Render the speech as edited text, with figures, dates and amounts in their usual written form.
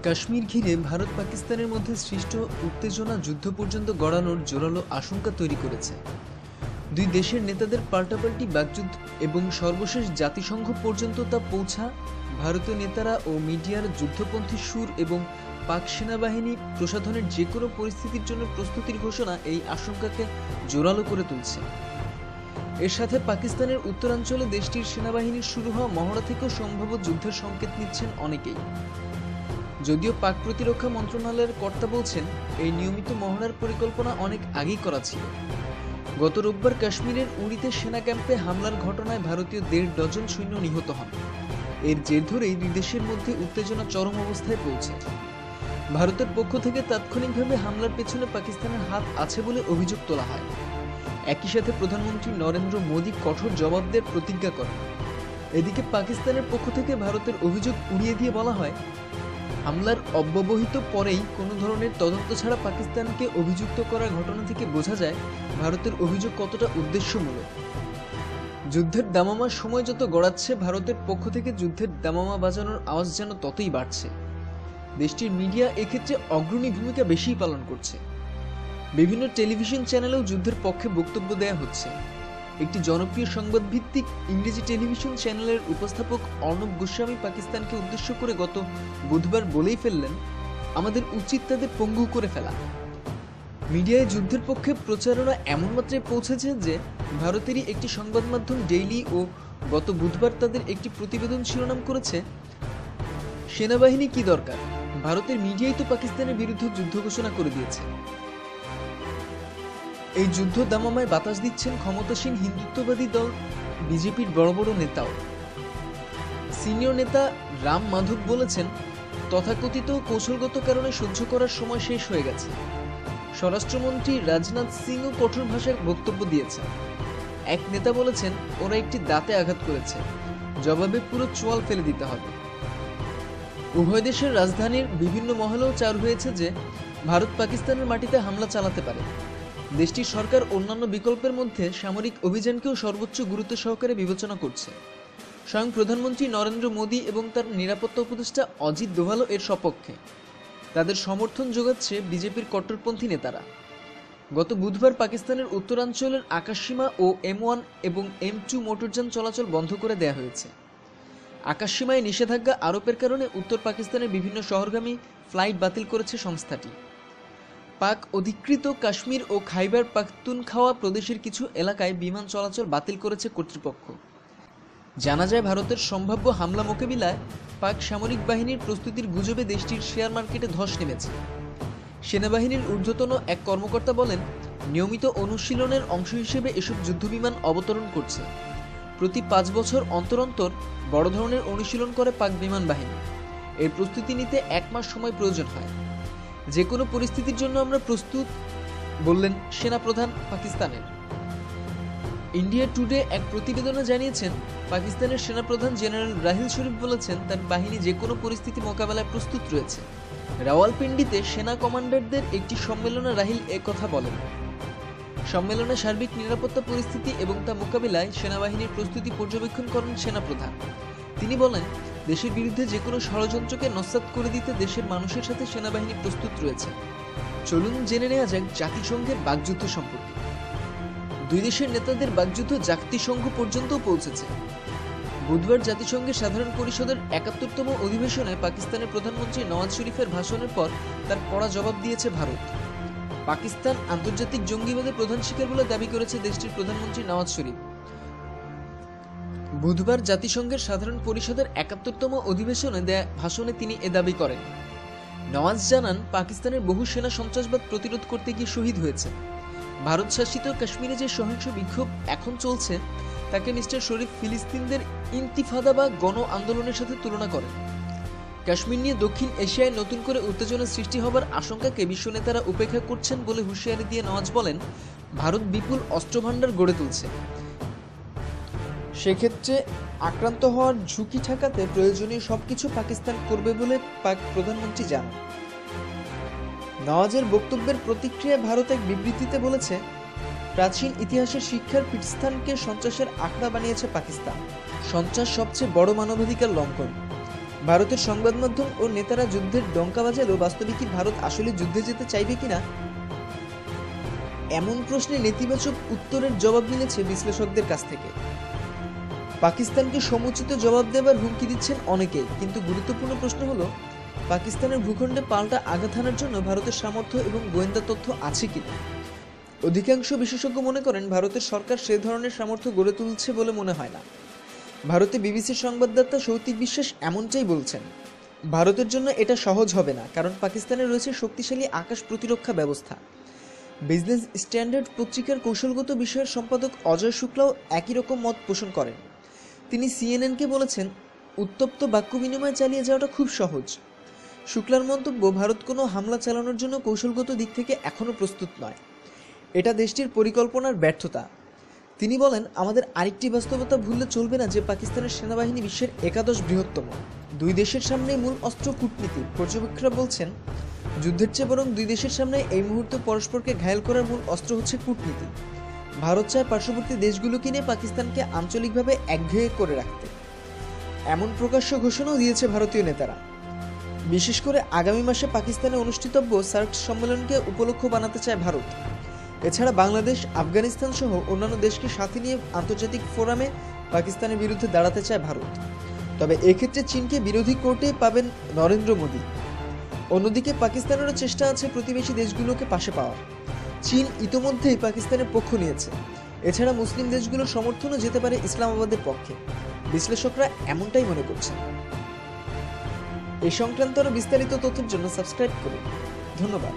কাশ্মীর ঘিরে ভারত পাকিস্তানের মধ্যে সৃষ্ট উত্তেজনা যুদ্ধ পর্যন্ত গড়ানোর জোরালো আশঙ্কা তৈরি করেছে। দুই দেশের নেতাদের পাল্টাপাল্টি বাকযুদ্ধ এবং সর্বশেষ জাতিসংঘ পর্যন্ত তা পৌঁছা ভারতীয় নেতারা ও মিডিয়ার যুদ্ধপন্থী সুর এবং পাক সেনাবাহিনী প্রসাধনের যে কোনো পরিস্থিতির জন্য প্রস্তুতির ঘোষণা এই আশঙ্কাকে জোরালো করে তুলছে। এর সাথে পাকিস্তানের উত্তরাঞ্চলে দেশটির সেনাবাহিনীর শুরু হওয়া মহড়া থেকেও সম্ভাব্য যুদ্ধের সংকেত নিচ্ছেন অনেকেই। যদিও পাক প্রতিরক্ষা মন্ত্রণালয়ের কর্তা বলছেন, এই নিয়মিত মহড়ার পরিকল্পনা অনেক আগেই করা ছিল। গত রোববার কাশ্মীরের উড়িতে সেনা ক্যাম্পে হামলার ঘটনায় ভারতীয় ১.৫ ডজন সৈন্য নিহত হন। এর জের ধরেই দুই দেশের মধ্যে উত্তেজনা চরম অবস্থায় পৌঁছে। ভারতের পক্ষ থেকে তাৎক্ষণিকভাবে হামলার পেছনে পাকিস্তানের হাত আছে বলে অভিযোগ তোলা হয়। একই সাথে প্রধানমন্ত্রী নরেন্দ্র মোদী কঠোর জবাব দেওয়ার প্রতিজ্ঞা করেন। এদিকে পাকিস্তানের পক্ষ থেকে ভারতের অভিযোগ উড়িয়ে দিয়ে বলা হয়, হামলার অব্যবহিত পরেই কোনো ধরনের তদন্ত ছাড়া পাকিস্তানকে অভিযুক্ত করার ঘটনা থেকে বোঝা যায় ভারতের অভিযোগ কতটা উদ্দেশ্যমূলক। যুদ্ধের দামামার সময় যত গড়াচ্ছে, ভারতের পক্ষ থেকে যুদ্ধের দামামা বাজানোর আওয়াজ যেন ততই বাড়ছে। দেশটির মিডিয়া এক্ষেত্রে অগ্রণী ভূমিকা বেশিই পালন করছে। বিভিন্ন টেলিভিশন চ্যানেলেও যুদ্ধের পক্ষে বক্তব্য দেয়া হচ্ছে। একটি জনপ্রিয় সংবাদভিত্তিক ইংরেজি টেলিভিশন চ্যানেলের উপস্থাপক অর্ণব গোস্বামী পাকিস্তানকে উদ্দেশ্য করে গত বুধবার বলেই ফেললেন, আমাদের উচিত তাদের পঙ্গু করে ফেলা। মিডিয়ায় যুদ্ধের পক্ষে প্রচারণা এমন মাত্রায় পৌঁছেছে যে ভারতেরই একটি সংবাদ মাধ্যম ডেইলি ও গত বুধবার তাদের একটি প্রতিবেদন শিরোনাম করেছে, সেনাবাহিনী কি দরকার, ভারতের মিডিয়াই তো পাকিস্তানের বিরুদ্ধে যুদ্ধ ঘোষণা করে দিয়েছে। এই যুদ্ধ দামামায় বাতাস দিচ্ছেন ক্ষমতাসীন হিন্দুত্ববাদী দল বিজেপির বড় বড় নেতাও। সিনিয়র নেতা রাম মাধব বলেছেন, তথাকথিত কৌশলগত কারণে সহ্য করার সময় শেষ হয়ে গেছে। স্বরাষ্ট্রমন্ত্রী রাজনাথ সিংও কঠোর ভাষায় বক্তব্য দিয়েছেন। এক নেতা বলেছেন, ওরা একটি দাঁতে আঘাত করেছে, জবাবে পুরো চোয়াল ফেলে দিতে হবে। উভয় দেশের রাজধানীর বিভিন্ন মহলেও চার হয়েছে যে ভারত পাকিস্তানের মাটিতে হামলা চালাতে পারে। দেশটির সরকার অন্যান্য বিকল্পের মধ্যে সামরিক অভিযানকেও সর্বোচ্চ গুরুত্ব সহকারে বিবেচনা করছে। স্বয়ং প্রধানমন্ত্রী নরেন্দ্র মোদী এবং তার নিরাপত্তা উপদেষ্টা অজিত দোভালও এর সপক্ষে। তাদের সমর্থন যোগাচ্ছে বিজেপির কট্টরপন্থী নেতারা। গত বুধবার পাকিস্তানের উত্তরাঞ্চলের আকাশসীমা ও M1 এবং M2 মোটরযান চলাচল বন্ধ করে দেয়া হয়েছে। আকাশসীমায় নিষেধাজ্ঞা আরোপের কারণে উত্তর পাকিস্তানের বিভিন্ন শহরগামী ফ্লাইট বাতিল করেছে সংস্থাটি। পাক অধিকৃত কাশ্মীর ও খাইবার পাখতুনখাওয়া প্রদেশের কিছু এলাকায় বিমান চলাচল বাতিল করেছে কর্তৃপক্ষ। জানা যায়, ভারতের সম্ভাব্য হামলা মোকাবিলায় পাক সামরিক বাহিনীর প্রস্তুতির গুজবে দেশটির শেয়ার মার্কেটে ধস নেমেছে। সেনাবাহিনীর ঊর্ধ্বতন এক কর্মকর্তা বলেন, নিয়মিত অনুশীলনের অংশ হিসেবে এসব যুদ্ধবিমান অবতরণ করছে। প্রতি ৫ বছর অন্তর অন্তর বড় ধরনের অনুশীলন করে পাক বিমান বাহিনী। এর প্রস্তুতি নিতে ১ মাস সময় প্রয়োজন হয়। যে কোনো পরিস্থিতির জন্য আমরা প্রস্তুত, বললেন সেনাপ্রধান পাকিস্তানের। ইন্ডিয়া টুডে এক প্রতিবেদনে জানিয়েছেন, পাকিস্তানের সেনাপ্রধান জেনারেল রাহিল শরীফ বলেছেন, তার বাহিনী যে কোনো পরিস্থিতি মোকাবেলায় প্রস্তুত রয়েছে। রাওয়ালপিন্ডিতে সেনা কমান্ডারদের একটি সম্মেলনে রাহিল কথা বলেন। সম্মেলনে সার্বিক নিরাপত্তা পরিস্থিতি এবং তা মোকাবিলায় সেনাবাহিনীর প্রস্তুতি পর্যবেক্ষণ করেন সেনাপ্রধান। তিনি বলেন, দেশের বিরুদ্ধে যে কোনো ষড়যন্ত্রকে নস্যাৎ করে দিতে দেশের মানুষের সাথে সেনাবাহিনী প্রস্তুত রয়েছে। চলুন জেনে নেওয়া যাক জাতিসংঘের বাকযুদ্ধ সম্পর্কে। দুই দেশের নেতাদের বাকযুদ্ধ জাতিসংঘ পর্যন্ত পৌঁছেছে। বুধবার জাতিসংঘের সাধারণ পরিষদের ৭১তম অধিবেশনে পাকিস্তানের প্রধানমন্ত্রী নওয়াজ শরীফের ভাষণের পর তার কড়া জবাব দিয়েছে ভারত। পাকিস্তান আন্তর্জাতিক জঙ্গিবাদের প্রধান শিকার বলে দাবি করেছে দেশটির প্রধানমন্ত্রী নওয়াজ শরীফ। বুধবার জাতিসংঘের সাধারণ পরিষদের ৭১তম অধিবেশনে দেয়া ভাষণে তিনি এ দাবি করেন। নওয়াজ জানান, পাকিস্তানের বহু সেনা সন্ত্রাসবাদ প্রতিরোধ করতে গিয়ে শহীদ হয়েছে। ভারত শাসিত কাশ্মীরে যে সহিংস বিক্ষোভ এখন চলছে তাকে মিস্টার শরীফ ফিলিস্তিনদের ইন্তিফাদা বা গণ আন্দোলনের সাথে তুলনা করেন। কাশ্মীর নিয়ে দক্ষিণ এশিয়ায় নতুন করে উত্তেজনা সৃষ্টি হবার আশঙ্কাকে বিশ্ব নেতারা উপেক্ষা করছেন বলে হুঁশিয়ারি দিয়ে নওয়াজ বলেন, ভারত বিপুল অস্ত্রভান্ডার গড়ে তুলছে। সেক্ষেত্রে আক্রান্ত হওয়ার ঝুঁকি ঠেকাতে প্রয়োজনীয় সবকিছু পাকিস্তান করবে বলে পাক প্রধানমন্ত্রী জানান। নওয়াজের বক্তব্যের প্রতিক্রিয়ায় ভারত এক বিবৃতিতে বলেছে, প্রাচীন ইতিহাসের শিক্ষার পীঠস্থানকে সন্ত্রাসের আখড়া বানিয়েছে পাকিস্তান। সন্ত্রাস সবচেয়ে বড় মানবাধিকার লঙ্ঘন। ভারতের সংবাদ মাধ্যম ও নেতারা যুদ্ধের ডঙ্কা বাজালেও বাস্তবে কি ভারত আসলে যুদ্ধে যেতে চাইবে কিনা, এমন প্রশ্নে নেতিবাচক উত্তরের জবাব মিলেছে বিশ্লেষকদের কাছ থেকে। পাকিস্তানকে সমুচিত জবাব দেবার হুমকি দিচ্ছেন অনেকেই, কিন্তু গুরুত্বপূর্ণ প্রশ্ন হলো পাকিস্তানের ভূখণ্ডে পাল্টা আঘাত হানার জন্য ভারতের সামর্থ্য এবং গোয়েন্দা তথ্য আছে কিনা। অধিকাংশ বিশেষজ্ঞ মনে করেন ভারতের সরকার সে ধরনের সামর্থ্য গড়ে তুলছে বলে মনে হয় না। ভারতে বিবিসির সংবাদদাতা সৌতিক বিশ্বাস এমনটাই বলছেন। ভারতের জন্য এটা সহজ হবে না, কারণ পাকিস্তানে রয়েছে শক্তিশালী আকাশ প্রতিরক্ষা ব্যবস্থা। বিজনেস স্ট্যান্ডার্ড পত্রিকার কৌশলগত বিষয়ের সম্পাদক অজয় শুক্লাও একই রকম মত পোষণ করেন। তিনি সিএনএনকে বলেছেন, উত্তপ্ত বাক্য বিনিময় চালিয়ে যাওয়াটা খুব সহজ। শুক্লার মন্তব্য, ভারত কোনো হামলা চালানোর জন্য কৌশলগত দিক থেকে এখনও প্রস্তুত নয়। এটা দেশটির পরিকল্পনার ব্যর্থতা। তিনি বলেন, আমাদের আরেকটি বাস্তবতা ভুললে চলবে না যে পাকিস্তানের সেনাবাহিনী বিশ্বের 11 বৃহত্তম। দুই দেশের সামনে মূল অস্ত্র কূটনীতি। পর্যবেক্ষকরা বলছেন, যুদ্ধের চেয়ে বরং দুই দেশের সামনে এই মুহূর্তে পরস্পরকে ঘায়েল করার মূল অস্ত্র হচ্ছে কূটনীতি। ভারত চায় পার্শ্ববর্তী দেশগুলোকে নিয়ে পাকিস্তানকে আঞ্চলিকভাবে একঘেয়ে করে রাখতে। এমন প্রকাশ্য ঘোষণাও দিয়েছে ভারতীয় নেতারা। বিশেষ করে আগামী মাসে পাকিস্তানে অনুষ্ঠিতব্য সার্ক সম্মেলনকে উপলক্ষ বানাতে চায় ভারত। এছাড়া বাংলাদেশ, আফগানিস্তান সহ অন্যান্য দেশকে সাথে নিয়ে আন্তর্জাতিক ফোরামে পাকিস্তানের বিরুদ্ধে দাঁড়াতে চায় ভারত। তবে এক্ষেত্রে চীনকে বিরোধী কোর্টে পাবেন নরেন্দ্র মোদী। অন্যদিকে পাকিস্তানেরও চেষ্টা আছে প্রতিবেশী দেশগুলোকে পাশে পাওয়া। চীন ইতোমধ্যেই পাকিস্তানের পক্ষ নিয়েছে। এছাড়া মুসলিম যেগুলোর সমর্থনও যেতে পারে ইসলামাবাদের পক্ষে। বিশ্লেষকরা এমনটাই মনে করছেন। এই সংক্রান্ত আরও বিস্তারিত তথ্যের জন্য সাবস্ক্রাইব করুন। ধন্যবাদ।